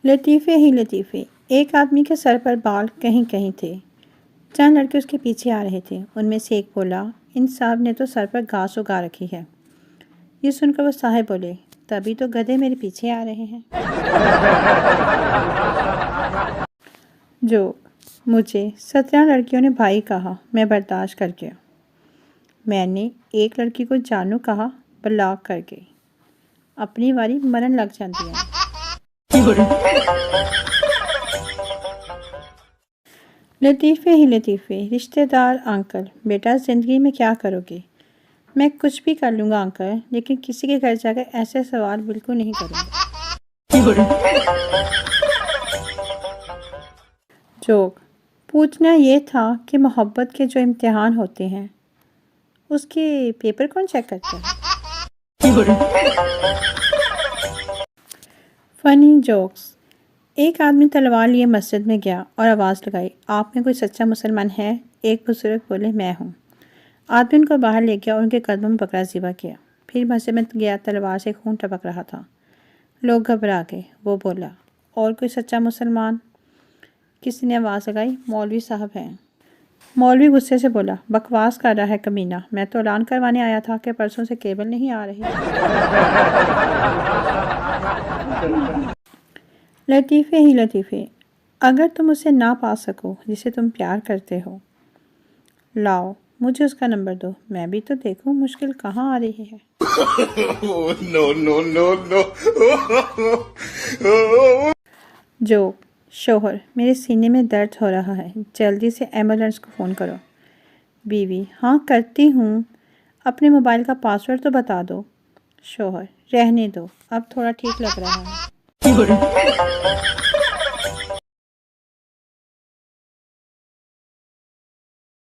لطیفے ہی لطیفے، ایک آدمی کے سر پر بال کہیں کہیں تھے۔ چند لڑکے اس کے پیچھے آ رہے تھے۔ ان میں سے ایک بولا، ان صاحب نے تو سر پر گھاس اگا رکھی ہے۔ یہ سن کر وہ صاحب بولے، تبھی تو گدھے میرے پیچھے آ رہے ہیں۔ جو مجھے 17 لڑکیوں نے بھائی کہا، میں برداشت کر گیا۔ میں نے ایک لڑکی کو جانو کہا، بلاک کر گئی۔ اپنی واری مرن لگ جاتی ہے۔ لطیفے ہی لطیفے، رشتہ دار انکل، بیٹا زندگی میں کیا کرو گے؟ میں کچھ بھی کر لوں گا انکل، لیکن کسی کے گھر جا کر ایسے سوال بالکل نہیں کروں گا۔ جوک، پوچھنا یہ تھا کہ محبت کے جو امتحان ہوتے ہیں اس کے پیپر کون چیک کرتا ہے؟ فنی جوکس، ایک آدمی تلوار لیے مسجد میں گیا اور آواز لگائی، آپ میں کوئی سچا مسلمان ہے؟ ایک بزرگ بولے، میں ہوں۔ آدمی ان کو باہر لے گیا اور ان کے قدموں میں بکرا ذبح کیا۔ پھر مسجد میں گیا، تلوار سے خون ٹپک رہا تھا۔ لوگ گھبرا گئے۔ وہ بولا، اور کوئی سچا مسلمان؟ کسی نے آواز لگائی، مولوی صاحب ہیں۔ مولوی غصے سے بولا، بکواس کر رہا ہے کمینہ، میں تو اعلان کروانے آیا تھا کہ پرسوں سے کیبل نہیں آ رہی۔ لطیفے ہی لطیفے، اگر تم اسے نہ پا سکو جسے تم پیار کرتے ہو، لاؤ مجھے اس کا نمبر دو، میں بھی تو دیکھوں مشکل کہاں آ رہی ہے۔ جو شوہر، میرے سینے میں درد ہو رہا ہے، جلدی سے ایمبولینس کو فون کرو۔ بیوی، ہاں کرتی ہوں، اپنے موبائل کا پاسورڈ تو بتا دو۔ شوہر، رہنے دو، اب تھوڑا ٹھیک لگ رہا ہے۔